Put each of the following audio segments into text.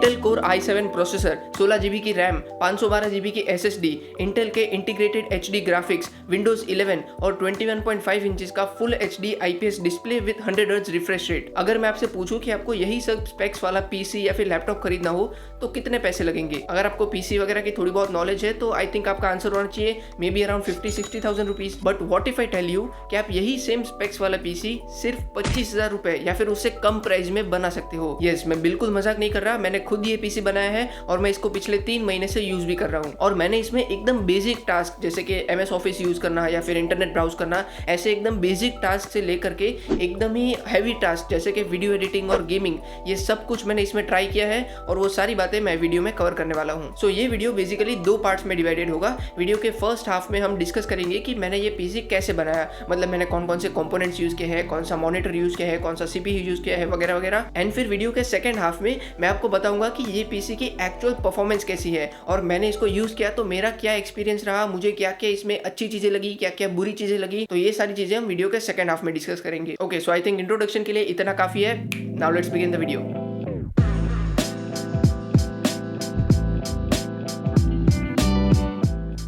Intel core i7 processor, 16 GB की RAM, 512 GB की SSD, Intel के इंटीग्रेटेड HD ग्राफिक्स, विंडोज 11 और 21.5 inches का full HD IPS display with 100 hertz refresh rate. अगर मैं आपसे पूछूं कि आपको यही सब स्पेक्स वाला पीसी या फिर लैपटॉप खरीदना हो तो कितने पैसे लगेंगे? अगर आपको पीसी वगैरह की थोड़ी बहुत नॉलेज है तो आई थिंक आपका आंसर होना चाहिए may be around 50-60,000 rupees. But what if I tell you कि आप यही सेम स्पेक्स वाला पीसी सिर्फ 25,000 रुपए या फिर उससे कम प्राइस में बना सकते हो। यस, मैं बिल्कुल मजाक नहीं कर रहा, मैंने खुद ये पीसी बनाया है और मैं इसको पिछले 3 महीने से यूज भी कर रहा हूँ। और मैंने इसमें एकदम बेसिक टास्क जैसे कि MS ऑफिस यूज करना या फिर इंटरनेट ब्राउज करना, ऐसे एकदम बेसिक टास्क से लेकर के एकदम ही हैवी टास्क जैसे कि वीडियो एडिटिंग और गेमिंग, ये सब कुछ मैंने इसमें ट्राई किया है और वो सारी बातें मैं वीडियो में कवर करने वाला हूँ। सो ये वीडियो बेसिकली 2 पार्ट्स में डिवाइडेड होगा। वीडियो के फर्स्ट हाफ में हम डिस्कस करेंगे कि मैंने ये पीसी कैसे बनाया, मतलब मैंने कौन कौन से कंपोनेंट्स यूज किए हैं, कौन सा मॉनिटर यूज किया है, कौन सा CPU यूज किया है वगैरह वगैरह। एंड फिर वीडियो के सेकंड हाफ में मैं आपको बताऊंगा कि ये पीसी की एक्चुअल परफॉर्मेंस कैसी है और मैंने इसको यूज किया तो मेरा क्या एक्सपीरियंस रहा, मुझे क्या क्या इसमें अच्छी चीजें लगी, क्या क्या बुरी चीजें लगी। तो ये सारी चीजें हम वीडियो के सेकंड हाफ में डिस्कस करेंगे। Okay, so I think introduction के लिए इतना काफी है। Now let's begin the video.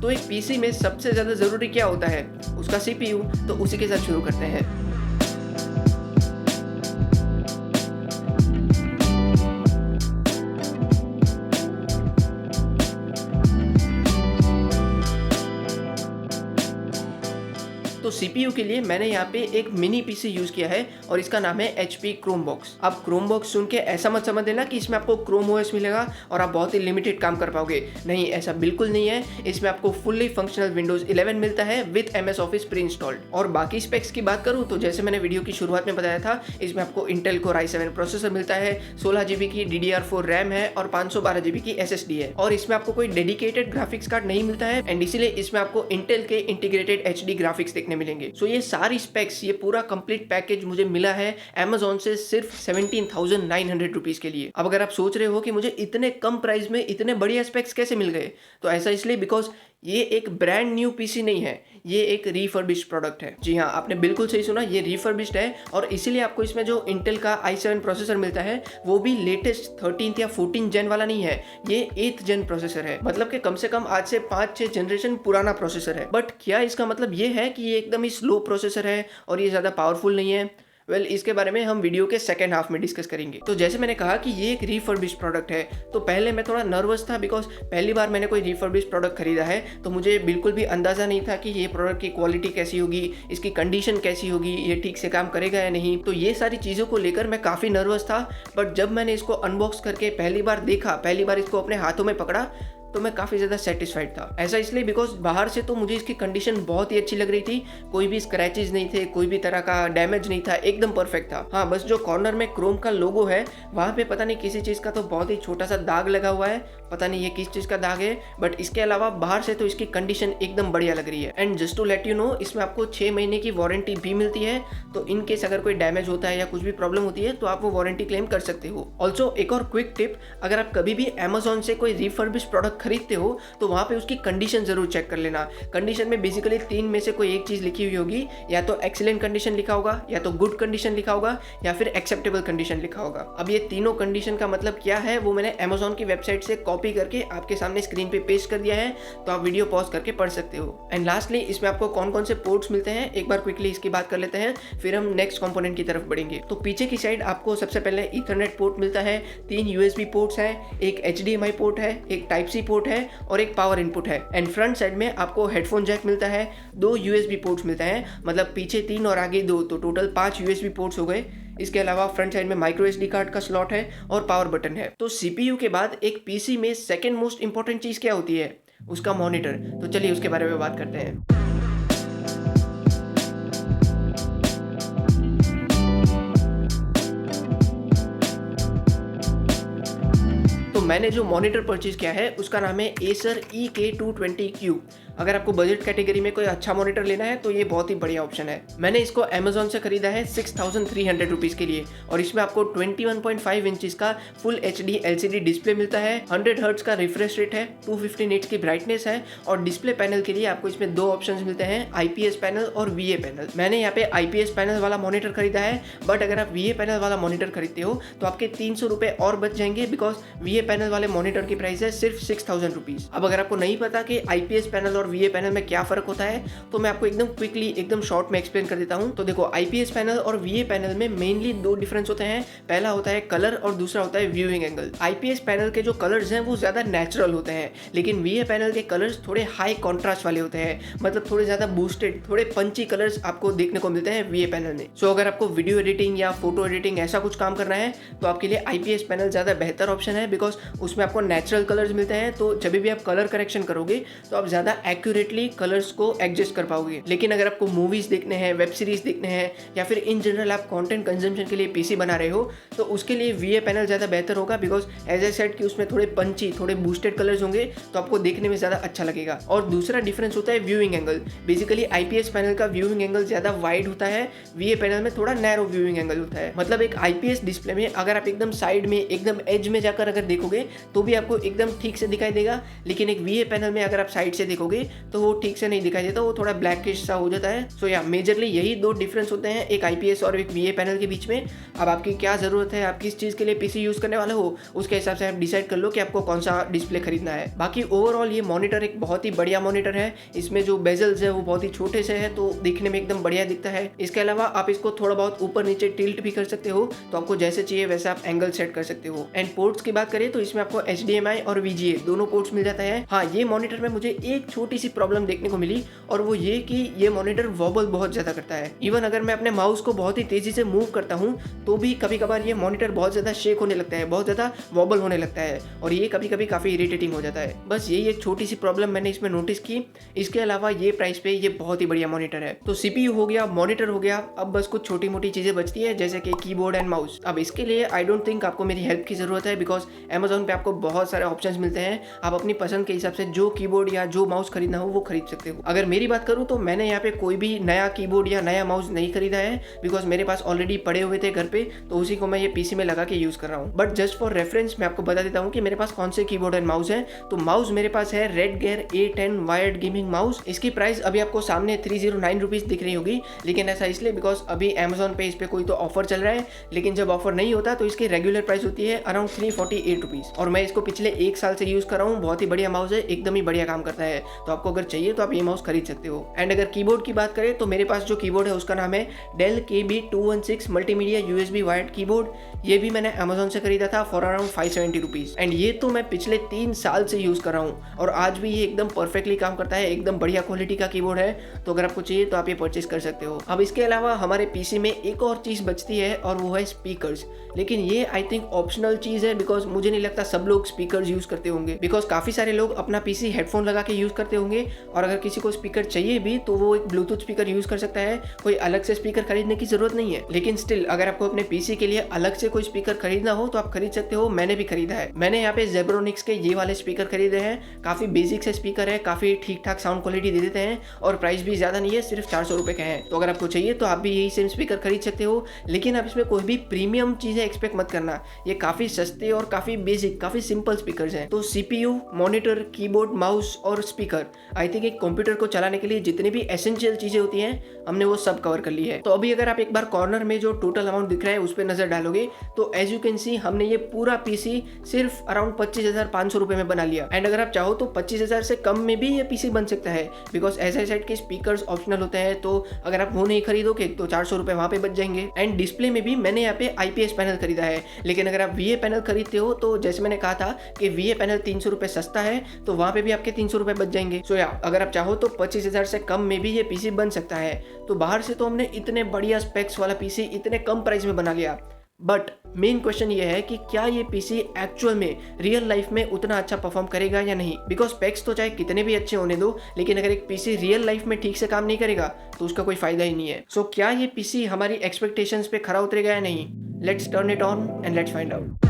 तो एक पीसी में सबसे ज्यादा जरूरी क्या होता है? उसका CPU। तो उसी के साथ शुरू करते हैं। तो CPU के लिए मैंने यहाँ पे एक मिनी पीसी यूज किया है और इसका नाम है HP Chromebox। अब Chromebox सुन के ऐसा मत समझ लेना कि इसमें आपको Chrome OS मिलेगा और आप बहुत ही लिमिटेड काम कर पाओगे। नहीं, ऐसा बिल्कुल नहीं है। इसमें आपको फुल्ली फंक्शनल Windows 11 मिलता है with MS office pre installed. और बाकी स्पेक्स की बात करूँ तो जैसे मैंने वीडियो की शुरुआत में बताया था, इसमें आपको इंटेल कोर i7 प्रोसेसर मिलता है, 16 GB की DDR4 रैम है और 512 GB की SSD है। और इसमें आपको कोई डेडिकेटेड ग्राफिक्स कार्ड नहीं मिलता है एंड इसीलिए इसमें आपको इंटेल के इंटीग्रेटेड HD ग्राफिक्स देखने मिलेंगे। सो ये सारी स्पेक्स, ये पूरा कंप्लीट पैकेज मुझे मिला है Amazon से सिर्फ 17,900 रुपीज के लिए। अब अगर आप सोच रहे हो कि मुझे इतने कम प्राइस में इतने बढ़िया स्पेक्स कैसे मिल गए, तो ऐसा इसलिए बिकॉज ये एक ब्रांड न्यू पीसी नहीं है, ये एक रिफर्बिश्ड प्रोडक्ट है। जी हाँ, आपने बिल्कुल सही सुना, ये रिफर्बिश्ड है और इसीलिए आपको इसमें जो इंटेल का i7 प्रोसेसर मिलता है वो भी लेटेस्ट 13th या 14th जेन वाला नहीं है, ये 8th जेन प्रोसेसर है। मतलब कि कम से कम आज से 5-6 जनरेशन पुराना प्रोसेसर है। बट क्या इसका मतलब ये है कि ये एकदम ही स्लो प्रोसेसर है और ये ज़्यादा पावरफुल नहीं है? वेल, इसके बारे में हम वीडियो के सेकंड हाफ में डिस्कस करेंगे। तो जैसे मैंने कहा कि ये एक रिफर्बिश्ड प्रोडक्ट है, तो पहले मैं थोड़ा नर्वस था बिकॉज पहली बार मैंने कोई रिफर्बिश्ड प्रोडक्ट खरीदा है, तो मुझे बिल्कुल भी अंदाजा नहीं था कि ये प्रोडक्ट की क्वालिटी कैसी होगी, इसकी कंडीशन कैसी होगी, ये ठीक से काम करेगा या नहीं। तो ये सारी चीज़ों को लेकर मैं काफ़ी नर्वस था। बट जब मैंने इसको अनबॉक्स करके पहली बार देखा, पहली बार इसको अपने हाथों में पकड़ा, तो मैं काफ़ी ज़्यादा सेटिस्फाइड था। ऐसा इसलिए बिकॉज बाहर से तो मुझे इसकी कंडीशन बहुत ही अच्छी लग रही थी, कोई भी स्क्रैचेस नहीं थे, कोई भी तरह का डैमेज नहीं था, एकदम परफेक्ट था। हाँ, बस जो कॉर्नर में क्रोम का लोगो है वहाँ पे पता नहीं किसी चीज़ का तो बहुत ही छोटा सा दाग लगा हुआ है, पता नहीं ये किस चीज़ का दाग है। बट इसके अलावा बाहर से तो इसकी कंडीशन एकदम बढ़िया लग रही है। And just to let you know, इसमें आपको 6 महीने की वारंटी भी मिलती है, तो इन केस अगर कोई डैमेज होता है या कुछ भी प्रॉब्लम होती है तो आप वो वारंटी क्लेम कर सकते हो। ऑल्सो एक और क्विक टिप, अगर आप कभी भी Amazon से कोई रिफर्बिश्ड प्रोडक्ट खरीदते हो तो वहाँ पे उसकी कंडीशन जरूर चेक कर लेना। कंडीशन में बेसिकली 3 में से कोई एक चीज़ लिखी हुई होगी, या तो एक्सीलेंट कंडीशन लिखा होगा, या तो गुड कंडीशन लिखा होगा, या फिर एक्सेप्टेबल कंडीशन लिखा होगा। अब ये तीनों कंडीशन का मतलब क्या है वो मैंने Amazon की वेबसाइट से कॉपी करके आपके सामने स्क्रीन पे पेस्ट कर दिया है, तो आप वीडियो पॉज करके पढ़ सकते हो। एंड लास्टली, इसमें आपको कौन कौन से पोर्ट्स मिलते हैं एक बार क्विकली इसकी बात कर लेते हैं, फिर हम नेक्स्ट कंपोनेंट की तरफ बढ़ेंगे। तो पीछे की साइड आपको सबसे पहले ईथरनेट पोर्ट मिलता है, 3 USB पोर्ट्स हैं, एक HDMI पोर्ट है, एक Type-C पोर्ट है और एक पावर इनपुट है। एंड फ्रंट साइड में आपको हेडफोन जैक मिलता है, 2 USB पोर्ट्स मिलते हैं, मतलब पीछे 3 और आगे 2, तो टोटल 5 USB पोर्ट्स हो गए। इसके अलावा फ्रंट साइड में माइक्रो SD कार्ड का स्लॉट है और पावर बटन है। तो CPU के बाद एक PC में सेकंड मोस्ट इंपॉर्टेंट चीज़ क्या होती है? उसका मॉनिटर। तो चलिए उसके बारे में बात करते हैं। मैंने जो मॉनिटर परचेज किया है उसका नाम है Acer EK220Q। अगर आपको बजट कैटेगरी में कोई अच्छा मॉनिटर लेना है तो ये बहुत ही बढ़िया ऑप्शन है। मैंने इसको अमेजोन से खरीदा है 6300 रुपीज़ के लिए और इसमें आपको 21.5 इंचेस का फुल HD LCD डिस्प्ले मिलता है, 100 हर्ट्ज का रिफ्रेश रेट है, 250 निट्स की ब्राइटनेस है और डिस्प्ले पैनल के लिए आपको इसमें दो ऑप्शंस मिलते हैं, IPS पैनल और VA पैनल। मैंने यहाँ पे IPS पैनल वाला मॉनिटर खरीदा है, बट अगर आप VA पैनल वाला मॉनिटर खरीदते हो तो आपके 300 रुपए और बच जाएंगे, बिकॉज VA पैनल वाले मॉनिटर की प्राइस है सिर्फ 6000 रुपीज। अब अगर आपको नहीं पता कि IPS पैनल और VA पैनल में क्या फर्क होता है तो मैं आपको एकदम क्विकली एकदम शॉर्ट में एक्सप्लेन कर देता हूँ। तो देखो, IPS पैनल और VA पैनल में मेनली दो डिफरेंस होते हैं। पहला होता है कलर और दूसरा होता है व्यूइंग एंगल। IPS पैनल के जो कलर्स हैं वो ज्यादा नेचुरल होते हैं, लेकिन VA पैनल के कलर्स थोड़े हाई कॉन्ट्रास्ट वाले होते हैं, मतलब थोड़े ज्यादा बूस्टेड, थोड़े पंची कलर्स आपको देखने को मिलते हैं VA पैनल में। सो अगर आपको वीडियो एडिटिंग या फोटो एडिटिंग ऐसा कुछ काम करना है तो आपके लिए IPS पैनल ज्यादा बेहतर ऑप्शन है, बिकॉज उसमें आपको नेचुरल कलर्स मिलते हैं। तो जब भी आप कलर करेक्शन करोगे तो आप ज्यादा एक्यूरेटली कलर्स को एडजस्ट कर पाओगे। लेकिन अगर आपको मूवीज देखने हैं, वेब सीरीज देखने हैं या फिर इन जनरल आप कंटेंट कंजम्पशन के लिए PC बना रहे हो तो उसके लिए VA पैनल ज्यादा बेहतर होगा, बिकॉज एज आई सेड कि उसमें थोड़े पंची, थोड़े बूस्टेड कलर्स होंगे तो आपको देखने में ज्यादा अच्छा लगेगा। और दूसरा डिफरेंस होता है viewing angle. Basically IPS panel का व्यूइंग एंगल ज्यादा वाइड होता है, VA पैनल में थोड़ा नैरो व्यूइंग एंगल होता है। मतलब एक IPS डिस्प्ले में अगर आप एकदम साइड में, एकदम एज में जाकर अगर देखोगे तो भी आपको एकदम ठीक से दिखाई देगा, लेकिन एक VA पैनल में अगर आप साइड से देखोगे तो वो ठीक से नहीं दिखाई देता, वो थोड़ा ब्लैकिश सा हो जाता है। सो या मेजरली यही दो डिफरेंस होते हैं एक IPS और एक VA पैनल के बीच में। अब आपकी क्या जरूरत है, आप किस चीज के लिए PC यूज करने वाले हो, उसके हिसाब से आप डिसाइड कर लो कि आपको कौन सा डिस्प्ले खरीदना है। बाकी ओवरऑल ये मॉनिटर एक बहुत ही बढ़िया मॉनिटर है। इसमें जो बेजल्स है वो बहुत ही छोटे से है तो दिखने में एकदम बढ़िया दिखता है। इसके अलावा आप इसको थोड़ा बहुत ऊपर नीचे टिल्ट भी कर सकते हो, तो आपको जैसे चाहिए वैसे आप एंगल सेट कर सकते हो। एंड पोर्ट्स की बात करें तो इसमें आपको HDMI और VGA दोनों पोर्ट्स मिल जाता है। हाँ, ये मॉनिटर में मुझे एक छोटी सी प्रॉब्लम देखने को मिली और वो ये कि ये मॉनिटर वॉबल बहुत ज्यादा करता है। इवन अगर मैं अपने माउस को बहुत ही तेजी से मूव करता हूँ तो भी कभी कभार ये मॉनिटर बहुत ज्यादा शेक होने लगता है, बहुत ज्यादा वॉबल होने लगता है और ये कभी कभी काफी इरिटेटिंग हो जाता है। बस यही एक छोटी सी प्रॉब्लम मैंने इसमें नोटिस की। इसके अलावा ये प्राइस पे ये बहुत ही बढ़िया मॉनिटर है। तो CPU हो गया, मॉनिटर हो गया, अब बस कुछ छोटी मोटी चीजें बचती है जैसे कि कीबोर्ड एंड माउस। अब इसके लिए आई डोंट थिंक आपको मेरी हेल्प की जरूरत है, बिकॉज Amazon पे आपको बहुत सारे ऑप्शंस मिलते हैं। आप अपनी पसंद के हिसाब से जो कीबोर्ड या जो माउस खरीदना हो वो खरीद सकते हो। अगर मेरी बात करूँ तो मैंने यहाँ पे कोई भी नया कीबोर्ड या नया माउस नहीं खरीदा है, बिकॉज मेरे पास ऑलरेडी पड़े हुए थे घर पे, तो उसी को मैं ये PC में लगा के यूज कर रहा हूँ। बट जस्ट फॉर रेफरेंस मैं आपको बता देता हूँ कि मेरे पास कौन से कीबोर्ड एंड माउस है। तो माउस मेरे पास है Redgear A10 wired gaming mouse. इसकी प्राइस अभी आपको सामने 309 रुपीज दिख रही होगी, लेकिन ऐसा इसलिए बिकॉज अभी Amazon पे इस पे कोई तो ऑफर चल रहा है, लेकिन जब ऑफर नहीं होता तो इसकी रेगुलर प्राइस होती है अराउंड 348 रुपीज। और मैं इसको पिछले 1 साल से यूज कर रहा हूँ। बहुत ही बढ़िया माउस है, एकदम ही बढ़िया काम करता है। तो आपको अगर चाहिए तो आप ये माउस खरीद सकते हो। एंड अगर कीबोर्ड की बात करें तो मेरे पास जो कीबोर्ड है उसका नाम है Dell KB216 multimedia USB wired keyboard. ये भी मैंने Amazon से खरीदा था फॉर अराउंड 570 रुपीज। एंड ये तो मैं पिछले 3 साल से यूज कर रहा हूँ और आज भी ये एकदम परफेक्टली काम करता है। एकदम बढ़िया क्वालिटी का कीबोर्ड है, तो अगर आपको चाहिए तो आप ये परचेज कर सकते हो। अब इसके अलावा हमारे PC में एक और चीज बचती है और वो है स्पीकर्स। लेकिन ये आई थिंक ऑप्शनल चीज है, बिकॉज मुझे नहीं लगता सब लोग स्पीकर्स यूज करते होंगे, बिकॉज काफी सारे लोग अपना PC हेडफोन लगा के यूज करते होंगे। और अगर किसी को स्पीकर चाहिए भी तो वो एक ब्लूटूथ स्पीकर यूज कर सकता है, कोई अलग से स्पीकर खरीदने की जरूरत नहीं है। लेकिन स्टिल अगर आपको अपने PC के लिए अलग से कोई स्पीकर खरीदना हो तो आप खरीद सकते हो। मैंने भी खरीदा है। मैंने यहाँ पे Zebronics के ये वाले स्पीकर खरीदे हैं। काफी बेसिक से स्पीकर है, काफी ठीक ठाक साउंड क्वालिटी दे देते हैं और प्राइस भी ज्यादा नहीं है, सिर्फ 400 रुपए के हैं। तो अगर आपको चाहिए तो आप भी यही सेम स्पीकर खरीद सकते हो। लेकिन आप इसमें कोई भी प्रीमियम चीजें एक्सपेक्ट मत करना, ये काफी सस्ते और काफी बेसिक, काफी सिंपल स्पीकर्स हैं। तो CPU, मॉनिटर, कीबोर्ड, माउस और स्पीकर, आई थिंक एक कंप्यूटर को चलाने के लिए जितनी भी एसेंशियल चीजें होती हैं हमने वो सब कवर कर ली है। तो अभी अगर आप एक बार कॉर्नर में जो टोटल अमाउंट दिख रहा है उस पर नजर डालोगे तो एज यू कैन सी हमने ये पूरा PC सिर्फ अराउंड 25,500 रुपए में बना लिया। एंड अगर आप चाहो तो 25,000 से कम में भी ये PC बन सकता है, बिकॉज एज आई सेड के स्पीकर्स ऑप्शनल होते हैं। तो अगर आप वो नहीं खरीदोगे तो 400 रुपए वहां पे बच जाएंगे। एंड डिस्प्ले में भी मैंने यहाँ पे IPS पैनल खरीदा है, लेकिन अगर आप VA पैनल खरीदते हो तो जैसे मैंने कहा था कि VA पैनल 300 रुपए सस्ता है, तो वहां पे भी आपके 300 रुपए बच जाएंगे। सो या अगर आप चाहो तो 25,000 से कम में भी ये PC बन सकता है। तो बाहर से तो हमने इतने बढ़िया स्पेक्स वाला PC इतने कम प्राइस में बना लिया, बट मेन क्वेश्चन ये है कि क्या ये PC एक्चुअल में रियल लाइफ में उतना अच्छा परफॉर्म करेगा या नहीं। बिकॉज स्पेक्स तो चाहे कितने भी अच्छे होने दो, लेकिन अगर एक PC रियल लाइफ में ठीक से काम नहीं करेगा तो उसका कोई फायदा ही नहीं है। सो क्या ये PC हमारी एक्सपेक्टेशंस पे खरा उतरेगा या नहीं? Let's turn it on and let's find out.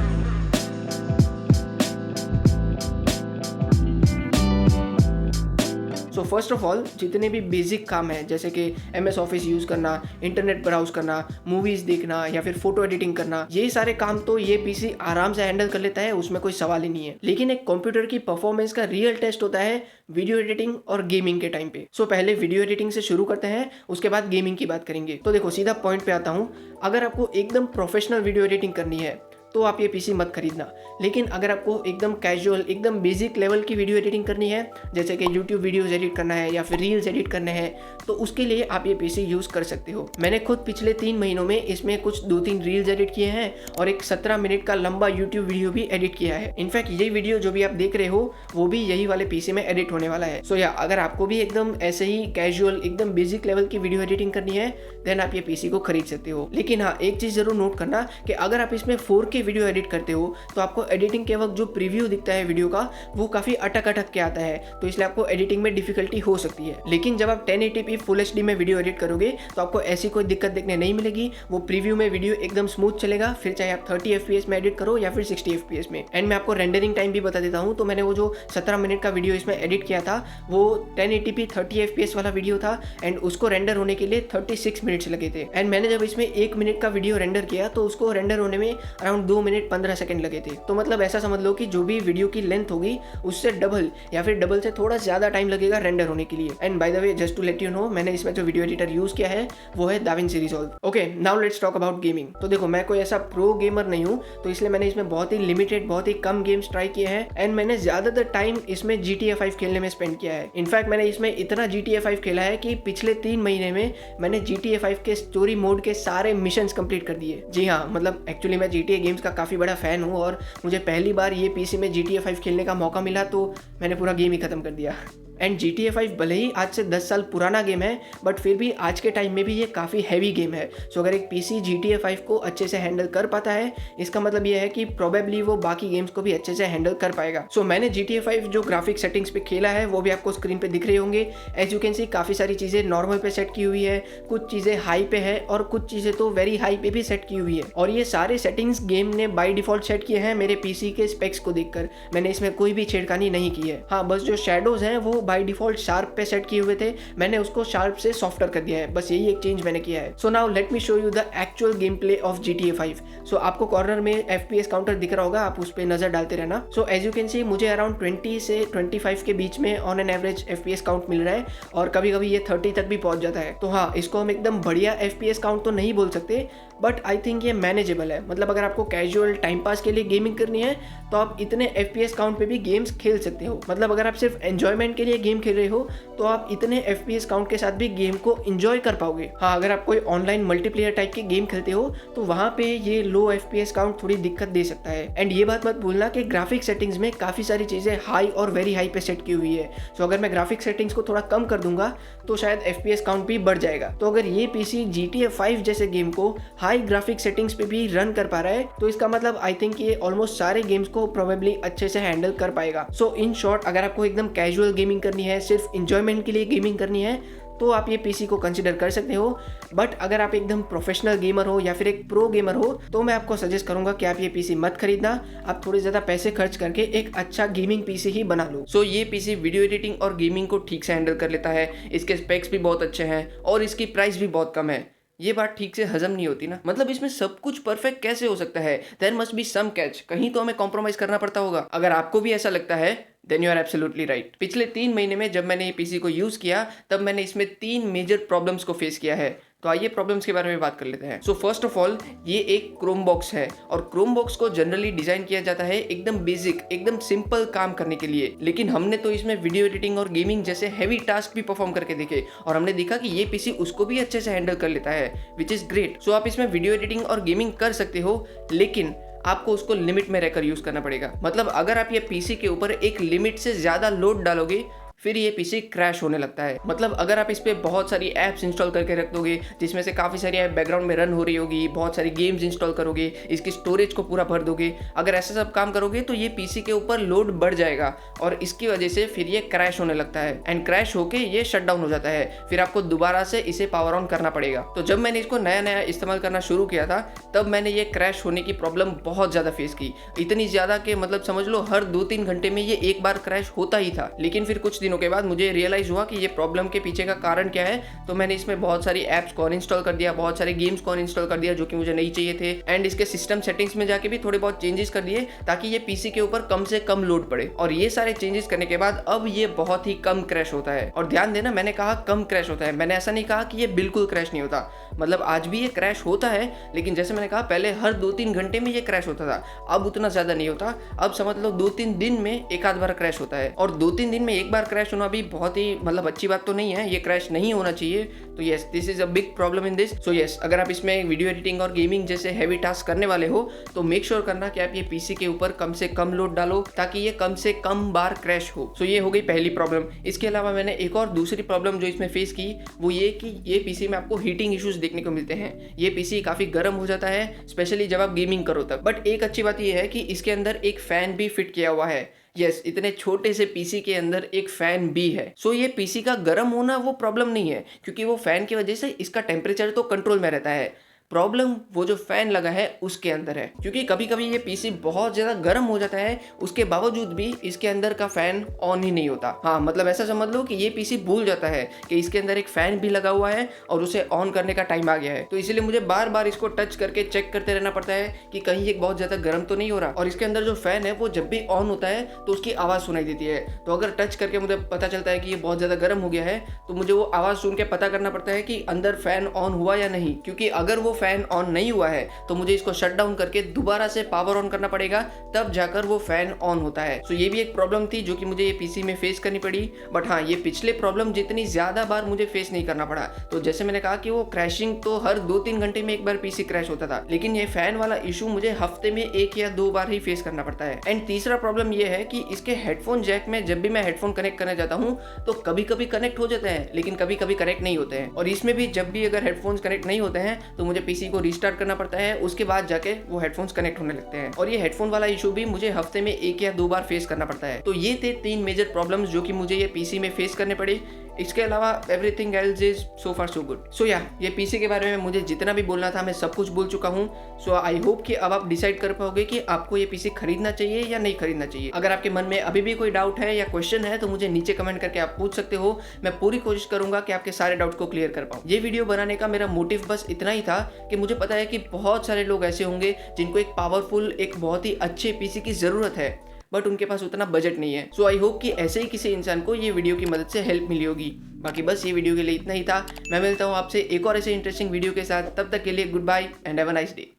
So first of all जितने भी बेसिक काम है जैसे कि MS ऑफिस यूज़ करना, इंटरनेट ब्राउज करना, मूवीज़ देखना या फिर फोटो एडिटिंग करना, ये सारे काम तो ये पीसी आराम से हैंडल कर लेता है, उसमें कोई सवाल ही नहीं है। लेकिन एक कंप्यूटर की परफॉर्मेंस का रियल टेस्ट होता है वीडियो एडिटिंग और गेमिंग के टाइम पे। सो पहले वीडियो एडिटिंग से शुरू करते हैं, उसके बाद गेमिंग की बात करेंगे। तो देखो सीधा पॉइंट पे आता हूँ, अगर आपको एकदम प्रोफेशनल वीडियो एडिटिंग करनी है तो आप ये पीसी मत खरीदना। लेकिन अगर आपको एकदम कैजुअल, एकदम बेसिक लेवल की वीडियो एडिटिंग करनी है, जैसे कि यूट्यूब वीडियोस एडिट करना है या फिर रील्स एडिट करने हैं, तो उसके लिए आप ये पीसी यूज़ कर सकते हो। मैंने खुद पिछले 3 महीनों में इसमें कुछ 2-3 रील्स एडिट किए हैं और एक 17 मिनट का लंबा यूट्यूब वीडियो भी एडिट किया है। इनफैक्ट ये वीडियो जो भी आप देख रहे हो वो भी यही वाले पीसी में एडिट होने वाला है। सो या अगर आपको भी एकदम ऐसे ही कैजुअल, एकदम बेसिक लेवल की वीडियो एडिटिंग करनी है, देन आप ये पीसी को खरीद सकते हो। लेकिन हाँ, एक चीज़ जरूर नोट करना कि अगर आप इसमें 4K वीडियो एडिट करते हो तो आपको एडिटिंग के वक्त जो प्रीव्यू दिखता है वीडियो का वो काफी अटक के आता है, तो इसलिए आपको एडिटिंग में डिफिकल्टी हो सकती है। लेकिन जब आप 1080p फुल HD में वीडियो एडिट करोगे तो आपको ऐसी कोई दिक्कत देखने नहीं मिलेगी। वो प्रीव्यू में वीडियो एकदम स्मूथ चलेगा, फिर चाहे आप 30 FPS में एडिट करो या फिर 60 FPS में। एंड मैं आपको रेंडरिंग टाइम भी बता देता हूँ। तो मैंने वो जो 17 मिनट का वीडियो इसमें एडिट किया था वो 1080p 30 FPS वाला वीडियो था एंड उसको रेंडर होने के लिए 36 मिनट्स लगे थे। एंड मैंने जब इसमें 1 मिनट का वीडियो रेंडर किया तो उसको रेंडर होने में अराउंड 2 मिनट 15 सेकंड लगे थे। तो मतलब ऐसा समझ लो कि जो भी वीडियो की लेंथ होगी उससे डबल या फिर डबल से थोड़ा ज्यादा टाइम लगेगा रेंडर होने के लिए। And by the way, just to let you know, मैंने इसमें जो वीडियो एडिटर यूज किया है वो है DaVinci Resolve। Okay, now let's talk about gaming. तो देखो, मैं कोई ऐसा प्रो गेमर नहीं हूँ, तो इसलिए मैंने इसमें बहुत ही लिमिटेड, बहुत ही कम गेम्स ट्राई किए हैं एंड मैंने ज्यादातर टाइम इसमें GTA 5 खेलने में स्पेंड किया है। इनफैक्ट मैंने इसमें इतना GTA 5 खेला है कि पिछले 3 महीने में मैंने GTA 5 के स्टोरी मोड के सारे मिशंस कंप्लीट कर दिए। जी हाँ, मतलब एक्चुअली मैं GTA गेम्स का काफी बड़ा फैन हूँ और मुझे पहली बार ये पीसी में GTA 5 खेलने का मौका मिला तो मैंने पूरा गेम ही खत्म कर दिया। एंड GTA 5 भले ही आज से 10 साल पुराना गेम है, बट फिर भी आज के टाइम में भी ये काफ़ी हैवी गेम है। सो अगर एक पीसी GTA 5 को अच्छे से हैंडल कर पाता है, इसका मतलब ये है कि प्रोबेबली वो बाकी गेम्स को भी अच्छे से हैंडल कर पाएगा। सो मैंने GTA 5 जो ग्राफिक सेटिंग्स पे खेला है वो भी आपको स्क्रीन पे दिख रहे होंगे। एज यू कैन सी, काफ़ी सारी चीज़ें नॉर्मल पे सेट की हुई है, कुछ चीज़ें हाई पे है और कुछ चीज़ें तो वेरी हाई पे भी सेट की हुई है। और ये सारे सेटिंग्स गेम ने बाई डिफॉल्ट सेट किए हैं मेरे पीसी के स्पेक्स को देखकर। मैंने इसमें कोई भी छेड़खानी नहीं की है। हाँ, बस जो शेडोज हैं वो बाई डिफॉल्ट शार्प पे सेट किए हुए थे, मैंने उसको शार्प से सॉफ्टर कर दिया है। बस यही एक चेंज मैंने किया है। So now let me show you the actual game play of GTA 5। सो आपको कॉर्नर में FPS काउंटर दिख रहा होगा, आप उस पर नजर डालते रहना। So as you can see, मुझे अराउंड 20 से 25 के बीच में on an average FPS count मिल रहा है और कभी कभी ये 30 तक भी पहुंच जाता है। तो हाँ, इसको हम एकदम बढ़िया FPS काउंट तो नहीं बोल सकते, बट आई थिंक ये मैनेजेबल है। मतलब अगर आपको कैजुअल टाइम पास के लिए गेमिंग करनी है तो आप इतने FPS काउंट पे भी गेम्स खेल सकते हो। मतलब अगर आप सिर्फ एंजॉयमेंट के लिए गेम खेल रहे हो तो आप इतने FPS काउंट के साथ भी गेम को एंजॉय कर पाओगे। हाँ, अगर आप कोई ऑनलाइन मल्टीप्लेयर टाइप के गेम खेलते हो तो वहाँ पे ये लो FPS काउंट थोड़ी दिक्कत दे सकता है। एंड ये बात मत भूलना कि ग्राफिक सेटिंग्स में काफ़ी सारी चीज़ें हाई और वेरी हाई पे सेट की हुई है। सो अगर मैं ग्राफिक सेटिंग्स को थोड़ा कम कर दूंगा तो शायद FPS काउंट भी बढ़ जाएगा। तो अगर ये पीसी GTA 5 जैसे गेम को हाई ग्राफिक सेटिंग्स पे भी रन कर पा रहा है तो इसका मतलब आई थिंक ये ऑलमोस्ट सारे गेम्स को प्रोबेबली अच्छे से हैंडल कर पाएगा। सो इन शॉर्ट, अगर आपको एकदम कैजुअल गेमिंग करनी है, सिर्फ इंजॉयमेंट के लिए गेमिंग करनी है, तो आप ये पीसी को कंसिडर कर सकते हो। बट अगर आप एकदम प्रोफेशनल गेमर हो या फिर एक प्रो गेमर हो तो मैं आपको सजेस्ट करूंगा कि आप ये पीसी मत खरीदना। आप थोड़े ज़्यादा पैसे खर्च करके एक अच्छा गेमिंग पीसी ही बना लो। सो ये पीसी वीडियो एडिटिंग और गेमिंग को ठीक से हैंडल कर लेता है, इसके स्पेक्स भी बहुत अच्छे हैं और इसकी प्राइस भी बहुत कम है। ये बात ठीक से हजम नहीं होती ना, मतलब इसमें सब कुछ परफेक्ट कैसे हो सकता है? There must be some catch, कहीं तो हमें कॉम्प्रोमाइज करना पड़ता होगा। अगर आपको भी ऐसा लगता है then you are absolutely right. पिछले 3 महीने में जब मैंने ये पीसी को यूज किया तब मैंने इसमें 3 मेजर प्रॉब्लम्स को फेस किया है। तो आइए प्रॉब्लम्स के बारे में बात कर लेते हैं। सो फर्स्ट ऑफ ऑल, ये एक क्रोम बॉक्स है और क्रोम बॉक्स को जनरली डिजाइन किया जाता है एकदम बेसिक, एकदम सिंपल काम करने के लिए। लेकिन हमने तो इसमें वीडियो एडिटिंग और गेमिंग जैसे हैवी टास्क भी परफॉर्म करके देखे और हमने देखा कि ये पीसी उसको भी अच्छे से हैंडल कर लेता है, विच इज ग्रेट। सो आप इसमें वीडियो एडिटिंग और गेमिंग कर सकते हो, लेकिन आपको उसको लिमिट में रहकर यूज करना पड़ेगा। मतलब अगर आप ये पीसी के ऊपर एक लिमिट से ज्यादा लोड डालोगे फिर ये पीसी क्रैश होने लगता है। मतलब अगर आप इस पे बहुत सारी ऐप्स इंस्टॉल करके रख दोगे जिसमें से काफ़ी सारी ऐप बैकग्राउंड में रन हो रही होगी, बहुत सारी गेम्स इंस्टॉल करोगे, इसकी स्टोरेज को पूरा भर दोगे, अगर ऐसा सब काम करोगे तो ये पीसी के ऊपर लोड बढ़ जाएगा और इसकी वजह से फिर ये क्रैश होने लगता है एंड क्रैश होके ये शट डाउन हो जाता है। फिर आपको दोबारा से इसे पावर ऑन करना पड़ेगा। तो जब मैंने इसको नया नया इस्तेमाल करना शुरू किया था तब मैंने ये क्रैश होने की प्रॉब्लम बहुत ज़्यादा फेस की, इतनी ज़्यादा कि मतलब समझ लो हर 2-3 घंटे में ये एक बार क्रैश होता ही था। लेकिन फिर कुछ दिनों के बाद मुझे रियलाइज़ हुआ कि ये प्रॉब्लम के पीछे का कारण क्या है। तो मैंने इसमें बहुत सारी ऐप्स को अनइंस्टॉल कर दिया, बहुत सारे गेम्स को अनइंस्टॉल कर दिया जो कि मुझे नहीं चाहिए थे, एंड इसके सिस्टम सेटिंग्स में जाके भी थोड़े बहुत चेंजेस कर दिए ताकि ये पीसी के ऊपर कम से कम लोड पड़े। और ये सारे चेंजेस करने के बाद अब ये बहुत ही कम क्रैश होता है। और ध्यान देना, मैंने कहा कम क्रैश होता है, मैंने ऐसा नहीं कहा कि ये बिल्कुल क्रैश नहीं होता। मतलब आज भी ये क्रैश होता है, लेकिन जैसे मैंने कहा पहले हर 2-3 घंटे में ये क्रैश होता था, अब उतना ज़्यादा नहीं होता। अब समझ लो 2-3 दिन में एक आध बार क्रैश होता है। और 2-3 दिन में एक बार क्रैश होना भी बहुत ही मतलब अच्छी बात तो नहीं है, ये क्रैश नहीं होना चाहिए। तो yes, this is a big problem in this. So yes, अगर आप इसमें वीडियो एडिटिंग और गेमिंग जैसे हैवी टास्क करने वाले हो तो मेक श्योर करना कि आप ये पीसी के ऊपर कम से कम लोड डालो ताकि ये कम से कम बार क्रैश हो। सो ये हो गई पहली प्रॉब्लम। इसके अलावा मैंने एक और दूसरी प्रॉब्लम जो इसमें फेस की वो ये कि ये पीसी में आपको हीटिंग इश्यूज देखने को मिलते हैं। ये पीसी काफी गर्म हो जाता है, स्पेशली जब आप गेमिंग करो तब। बट एक अच्छी बात ये है कि इसके अंदर एक फैन भी फिट किया हुआ है। यस, इतने छोटे से पीसी के अंदर एक फैन भी है। सो ये पीसी का गर्म होना वो प्रॉब्लम नहीं है, क्योंकि वो फैन की वजह से इसका टेम्परेचर तो कंट्रोल में रहता है। प्रॉब्लम वो जो फैन लगा है उसके अंदर है, क्योंकि कभी कभी ये पीसी बहुत ज़्यादा गर्म हो जाता है, उसके बावजूद भी इसके अंदर का फैन ऑन ही नहीं होता। हाँ, मतलब ऐसा समझ लो कि ये पीसी भूल जाता है कि इसके अंदर एक फैन भी लगा हुआ है और उसे ऑन करने का टाइम आ गया है। तो इसीलिए मुझे बार बार इसको टच करके चेक करते रहना पड़ता है कि कहीं ये बहुत ज़्यादा गर्म तो नहीं हो रहा। और इसके अंदर जो फैन है वो जब भी ऑन होता है तो उसकी आवाज़ सुनाई देती है। तो अगर टच करके मुझे पता चलता है कि ये बहुत ज़्यादा गर्म हो गया है तो मुझे वो आवाज़ सुन के पता करना पड़ता है कि अंदर फैन ऑन हुआ या नहीं, क्योंकि अगर वो फैन ऑन नहीं हुआ है तो मुझे इसको शट डाउन करके दोबारा से पावर ऑन करना पड़ेगा, तब जाकर वो फैन ऑन होता है। सो ये भी एक प्रॉब्लम थी जो कि मुझे ये पीसी में फेस करनी पड़ी। बट हाँ, ये पिछले प्रॉब्लम जितनी ज्यादा बार मुझे फेस नहीं करना पड़ा। तो जैसे मैंने कहा कि वो क्रैशिंग तो हर 2-3 घंटे में एक बार पीसी क्रैश होता था, लेकिन ये फैन वाला इशू मुझे हफ्ते में 1 या 2 बार ही फेस करना पड़ता है। एंड तीसरा प्रॉब्लम ये है कि इसके हेडफोन जैक में जब भी मैं हेडफोन कनेक्ट करने जाता हूँ तो कभी कभी कनेक्ट हो जाते हैं, लेकिन कभी कभी कनेक्ट नहीं होते हैं। और इसमें भी जब भी अगर हेडफोन्स कनेक्ट नहीं होते हैं तो मुझे पीसी को रीस्टार्ट करना पड़ता है, उसके बाद जाके वो हेडफोन्स कनेक्ट होने लगते हैं। और ये हेडफोन वाला इशू भी मुझे हफ्ते में 1 या 2 बार फेस करना पड़ता है। तो ये थे 3 मेजर प्रॉब्लम्स जो कि मुझे ये पीसी में फेस करने पड़े। इसके अलावा everything else is so far so good. So yeah, ये पीसी के बारे में मुझे जितना भी बोलना था मैं सब कुछ बोल चुका हूँ। सो आई होप कि अब आप डिसाइड कर पाओगे कि आपको ये पीसी खरीदना चाहिए या नहीं खरीदना चाहिए। अगर आपके मन में अभी भी कोई डाउट है या क्वेश्चन है तो मुझे नीचे कमेंट करके आप पूछ सकते हो। मैं पूरी कोशिश करूंगा कि आपके सारे डाउट को क्लियर कर पाऊँ। ये वीडियो बनाने का मेरा मोटिव बस इतना ही था कि मुझे पता है कि बहुत सारे लोग ऐसे होंगे जिनको एक पावरफुल, एक बहुत ही अच्छे पीसी की जरूरत है, बट उनके पास उतना बजट नहीं है। सो आई होप कि ऐसे ही किसी इंसान को ये वीडियो की मदद से हेल्प मिली होगी। बाकी बस ये वीडियो के लिए इतना ही था। मैं मिलता हूँ आपसे एक और ऐसे इंटरेस्टिंग वीडियो के साथ। तब तक के लिए good bye and have a nice day.